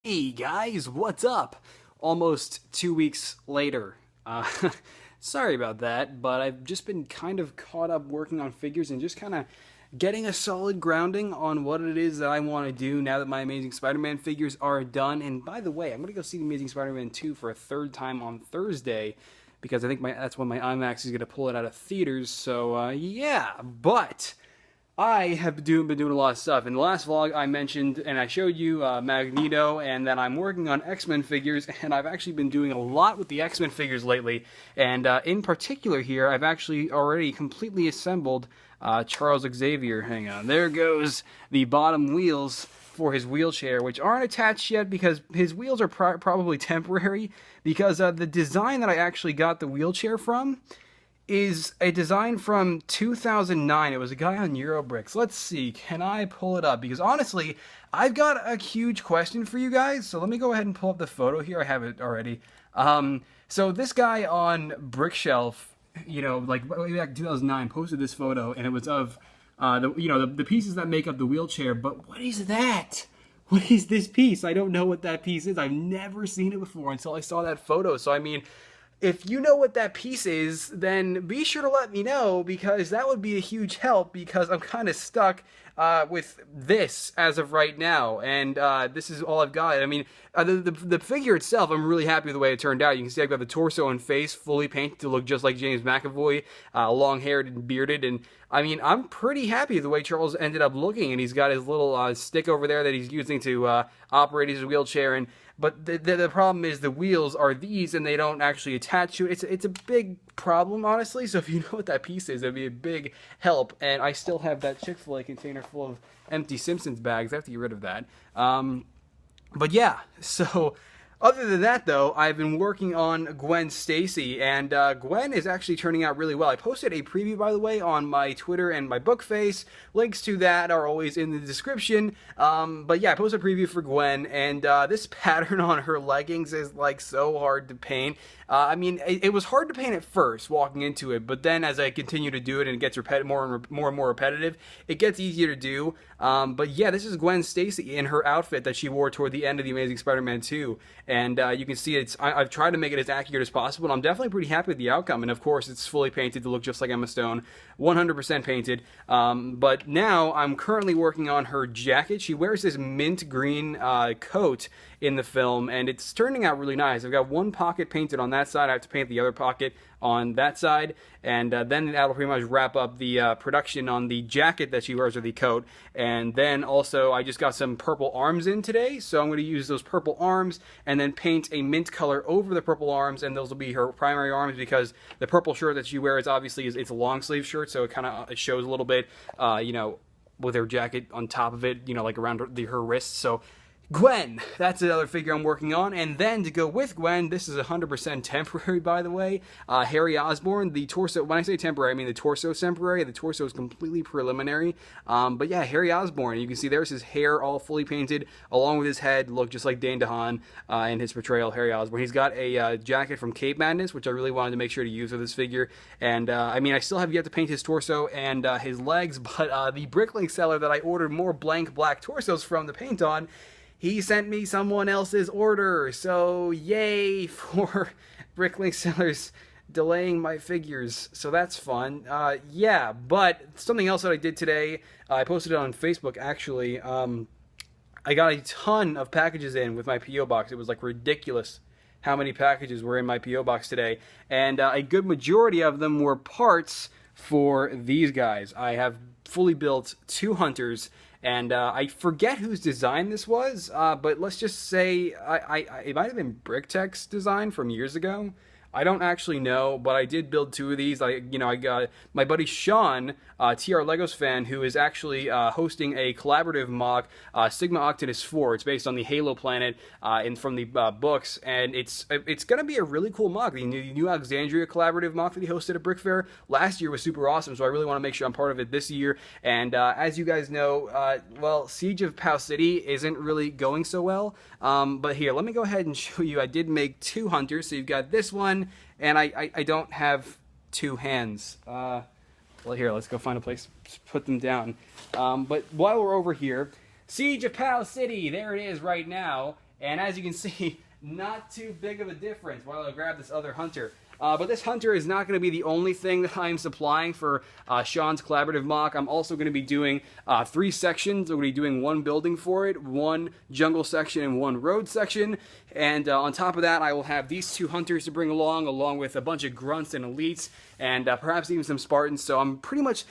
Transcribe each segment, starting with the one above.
Hey guys, what's up? Almost 2 weeks later. Uh, Sorry about that, but I've just been kind of caught up working on figures and just kind of getting a solid grounding on what it is that I want to do now that my Amazing Spider-Man figures are done. And by the way, I'm going to go see the Amazing Spider-Man 2 for a third time on Thursday because I think that's when my IMAX is going to pull it out of theaters. So, yeah, but I have been doing a lot of stuff. In the last vlog, I mentioned and I showed you Magneto, and that I'm working on X-Men figures, and I've actually been doing a lot with the X-Men figures lately. And in particular here, I've actually already completely assembled Charles Xavier. Hang on, there goes the bottom wheels for his wheelchair, which aren't attached yet because his wheels are probably temporary, because the design that I actually got the wheelchair from is a design from 2009. It was a guy on Eurobricks. Let's see, can I pull it up? Because honestly, I've got a huge question for you guys. So let me go ahead and pull up the photo here. I have it already. So this guy on Brickshelf, like way back in 2009, posted this photo, and it was of the pieces that make up the wheelchair. But what is that? What is this piece? I don't know what that piece is. I've never seen it before until I saw that photo. So I mean, if you know what that piece is, then be sure to let me know, because that would be a huge help, because I'm kind of stuck with this as of right now, and this is all I've got. I mean, the figure itself, I'm really happy with the way it turned out. You can see I've got the torso and face fully painted to look just like James McAvoy, long-haired and bearded, and I mean, I'm pretty happy with the way Charles ended up looking, and he's got his little stick over there that he's using to operate his wheelchair. But the problem is the wheels are these, and they don't actually attach to it. It's a big problem, honestly. So if you know what that piece is, it'd be a big help. And I still have that Chick-fil-A container full of empty Simpsons bags. I have to get rid of that. But yeah, so other than that, though, I've been working on Gwen Stacy, and Gwen is actually turning out really well. I posted a preview, by the way, on my Twitter and my book face. Links to that are always in the description. But yeah, I posted a preview for Gwen, and this pattern on her leggings is like so hard to paint. I mean, it was hard to paint at first, walking into it, but then as I continue to do it and it gets more and more repetitive, it gets easier to do. But yeah, this is Gwen Stacy in her outfit that she wore toward the end of the Amazing Spider-Man 2. And you can see I've tried to make it as accurate as possible, and I'm definitely pretty happy with the outcome. And of course, it's fully painted to look just like Emma Stone, 100% painted. But now I'm currently working on her jacket. She wears this mint green coat in the film, and it's turning out really nice. I've got one pocket painted on that side. I have to paint the other pocket on that side, and then that'll pretty much wrap up the production on the jacket that she wears, or the coat. And then also I just got some purple arms in today, so I'm going to use those purple arms and then paint a mint color over the purple arms, and those will be her primary arms, because the purple shirt that she wears obviously it's a long sleeve shirt, so it kind of shows a little bit, with her jacket on top of it, like around her wrists. So Gwen, that's another figure I'm working on. And then to go with Gwen, this is 100% temporary, by the way, Harry Osborn, the torso. When I say temporary, I mean the torso is temporary. The torso is completely preliminary. But yeah, Harry Osborn, you can see there's his hair all fully painted, along with his head, look just like Dane DeHaan in his portrayal of Harry Osborn. He's got a jacket from Cape Madness, which I really wanted to make sure to use with this figure. And I mean, I still have yet to paint his torso and his legs, but the Bricklink seller that I ordered more blank black torsos from to paint on, he sent me someone else's order, so yay for Bricklink sellers delaying my figures. So that's fun. Yeah, but something else that I did today, I posted it on Facebook actually. I got a ton of packages in with my P.O. box. It was like ridiculous how many packages were in my P.O. box today. And a good majority of them were parts for these guys. I have fully built 2 hunters. And I forget whose design this was, but let's just say it might have been Bricktech's design from years ago. I don't actually know, but I did build 2 of these. I got my buddy Sean, TR Legos fan, who is actually hosting a collaborative mock, Sigma Octanus 4. It's based on the Halo planet from the books, and it's going to be a really cool mock. The new Alexandria collaborative mock that he hosted at Brick Fair last year was super awesome, so I really want to make sure I'm part of it this year. And as you guys know, well, Siege of Pow City isn't really going so well, but here, let me go ahead and show you. I did make 2 hunters, so you've got this one, and I don't have 2 hands. Well, here, let's go find a place to put them down. But while we're over here, Siege of Pow City, there it is right now. And as you can see, not too big of a difference while I grab this other Hunter. But this Hunter is not going to be the only thing that I'm supplying for Sean's collaborative mock. I'm also going to be doing 3 sections. I'm going to be doing 1 building for it, 1 jungle section, and 1 road section. And on top of that, I will have these 2 Hunters to bring along with a bunch of grunts and elites, and perhaps even some Spartans. So I'm pretty much,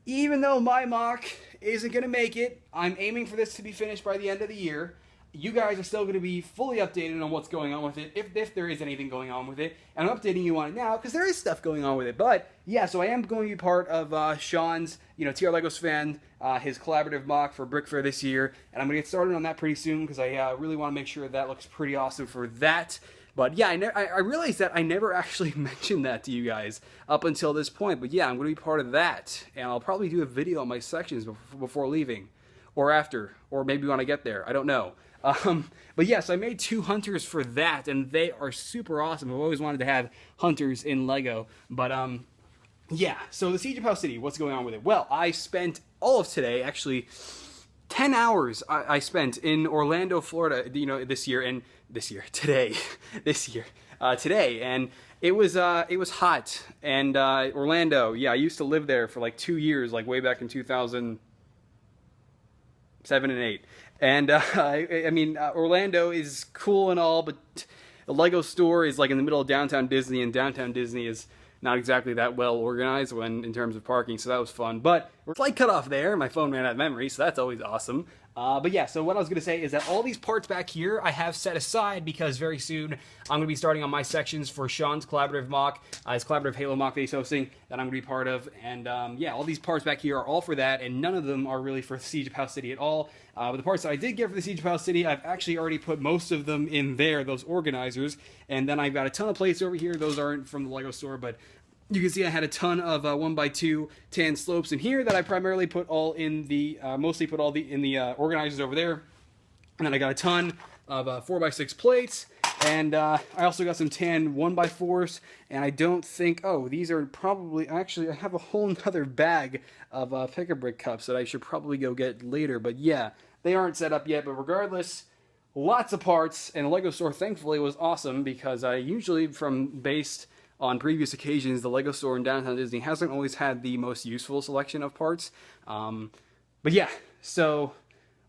even though my mock isn't going to make it, I'm aiming for this to be finished by the end of the year. You guys are still going to be fully updated on what's going on with it, if there is anything going on with it. And I'm updating you on it now, because there is stuff going on with it. But, yeah, so I am going to be part of Sean's, TR Legos fan, his collaborative mock for Brick Fair this year. And I'm going to get started on that pretty soon, because I really want to make sure that looks pretty awesome for that. But, yeah, I realized that I never actually mentioned that to you guys up until this point. But, yeah, I'm going to be part of that. And I'll probably do a video on my sections before leaving. Or after. Or maybe when I get there. I don't know. But yes, I made 2 Hunters for that, and they are super awesome. I've always wanted to have Hunters in Lego. But, yeah, so the Siege of House City, what's going on with it? Well, I spent all of today, actually, 10 hours I spent in Orlando, Florida, today, and it was hot, and, Orlando, yeah, I used to live there for like 2 years, like way back in 2007 and 8. And, Orlando is cool and all, but the Lego store is like in the middle of downtown Disney, and downtown Disney is not exactly that well organized in terms of parking, so that was fun. But we're slight cut off there. My phone ran out of memory, so that's always awesome. But yeah, so what I was going to say is that all these parts back here I have set aside because very soon I'm going to be starting on my sections for Sean's collaborative mock, his collaborative Halo mock that he's hosting that I'm going to be part of. And yeah, all these parts back here are all for that, and none of them are really for Siege of House City at all. But the parts that I did get for the Siege of House City, I've actually already put most of them in there, those organizers. And then I've got a ton of plates over here. Those aren't from the Lego store, but you can see I had a ton of 1x2 tan slopes in here that I primarily put all in the, organizers over there. And then I got a ton of 4x6 plates, and I also got some tan 1x4s, and I don't think, these are probably, actually I have a whole nother bag of Pick-a-Brick cups that I should probably go get later, but yeah, they aren't set up yet, but regardless, lots of parts, and the Lego store thankfully was awesome, because I usually, based on previous occasions, the Lego store in downtown Disney hasn't always had the most useful selection of parts. But yeah, so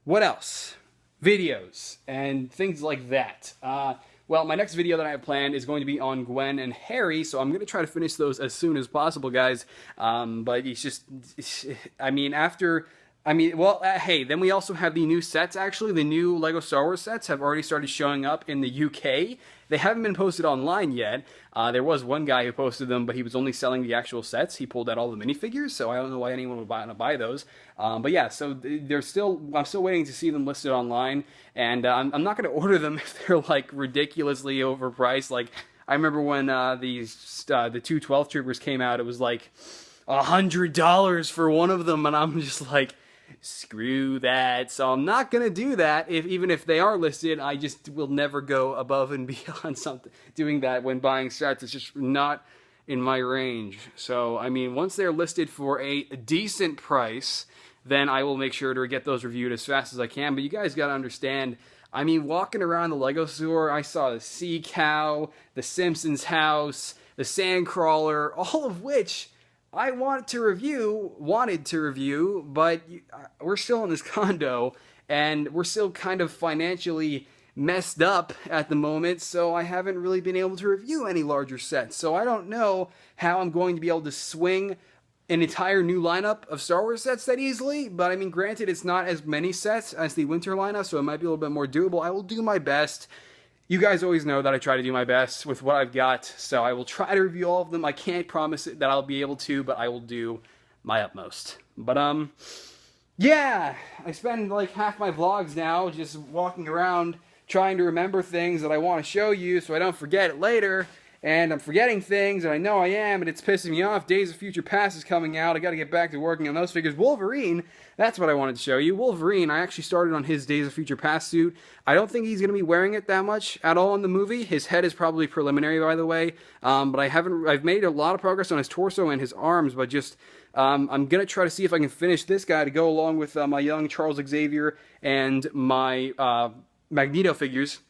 what else? Videos and things like that. Well, my next video that I have planned is going to be on Gwen and Harry, so I'm going to try to finish those as soon as possible, guys. But it's just, hey, then we also have the new sets, actually. The new LEGO Star Wars sets have already started showing up in the UK. They haven't been posted online yet. There was one guy who posted them, but he was only selling the actual sets. He pulled out all the minifigures, so I don't know why anyone would buy those. But yeah, so I'm still waiting to see them listed online, and I'm not going to order them if they're like ridiculously overpriced. Like, I remember when the 2 12th Troopers came out, it was like $100 for one of them, and I'm just like, screw that. So I'm not gonna do that. Even if they are listed, I just will never go above and beyond doing that when buying sets. It's just not in my range. So I mean, once they're listed for a decent price, then I will make sure to get those reviewed as fast as I can. But you guys gotta understand, I mean, walking around the Lego store, I saw the Sea Cow, the Simpsons house, the Sandcrawler, all of which I wanted to review, but we're still in this condo, and we're still kind of financially messed up at the moment, so I haven't really been able to review any larger sets. So I don't know how I'm going to be able to swing an entire new lineup of Star Wars sets that easily, but I mean, granted, it's not as many sets as the winter lineup, so it might be a little bit more doable. I will do my best. You guys always know that I try to do my best with what I've got, so I will try to review all of them. I can't promise that I'll be able to, but I will do my utmost. But, yeah, I spend like half my vlogs now just walking around trying to remember things that I want to show you so I don't forget it later. And I'm forgetting things, and I know I am, and it's pissing me off. Days of Future Past is coming out. I gotta get back to working on those figures. Wolverine, that's what I wanted to show you. Wolverine, I actually started on his Days of Future Past suit. I don't think he's gonna be wearing it that much at all in the movie. His head is probably preliminary, by the way. But I've made a lot of progress on his torso and his arms, but just, I'm gonna try to see if I can finish this guy to go along with my young Charles Xavier and my Magneto figures.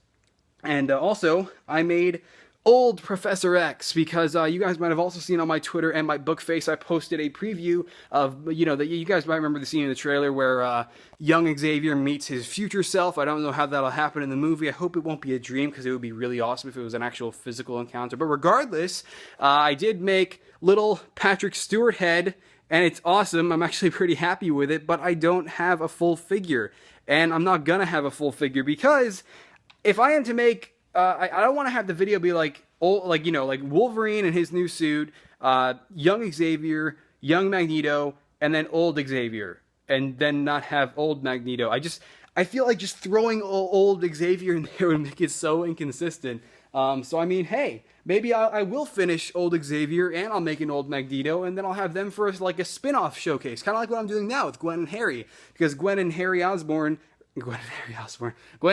And also, I made old Professor X because you guys might have also seen on my Twitter and my book face, I posted a preview of, you know, that you guys might remember the scene in the trailer where young Xavier meets his future self. I don't know how that'll happen in the movie. I hope it won't be a dream because it would be really awesome if it was an actual physical encounter. But regardless, I did make little Patrick Stewart head, and it's awesome. I'm actually pretty happy with it, but I don't have a full figure. And I'm not gonna have a full figure because if I am to make, I don't want to have the video be like, old, like, you know, like Wolverine in his new suit, young Xavier, young Magneto, and then old Xavier, and then not have old Magneto. I feel like just throwing old Xavier in there would make it so inconsistent. So I mean, hey, maybe I will finish old Xavier and I'll make an old Magneto, and then I'll have them for like a spin-off showcase, kind of like what I'm doing now with Gwen and Harry, because Gwen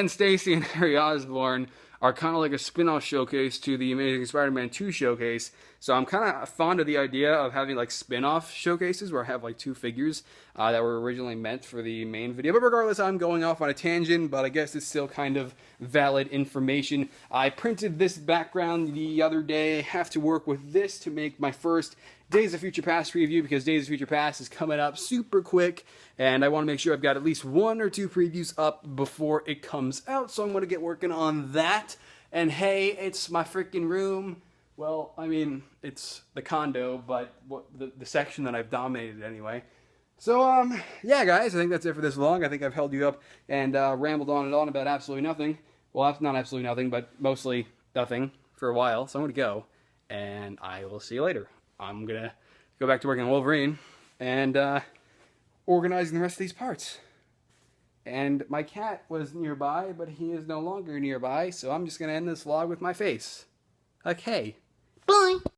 Stacy and Harry Osborn are kind of like a spin-off showcase to the Amazing Spider-Man 2 showcase. So I'm kind of fond of the idea of having like spin-off showcases where I have like two figures that were originally meant for the main video. But regardless, I'm going off on a tangent, but I guess it's still kind of valid information. I printed this background the other day. I have to work with this to make my first Days of Future Past review because Days of Future Past is coming up super quick, and I want to make sure I've got at least 1 or 2 previews up before it comes out, so I'm going to get working on that. And hey, it's my freaking room. Well, I mean, it's the condo, but the section that I've dominated anyway. So, yeah, guys, I think that's it for this vlog. I think I've held you up and rambled on and on about absolutely nothing. Well, that's not absolutely nothing, but mostly nothing for a while. So I'm going to go, and I will see you later. I'm going to go back to working on Wolverine and organizing the rest of these parts. And my cat was nearby, but he is no longer nearby, so I'm just going to end this vlog with my face. Okay.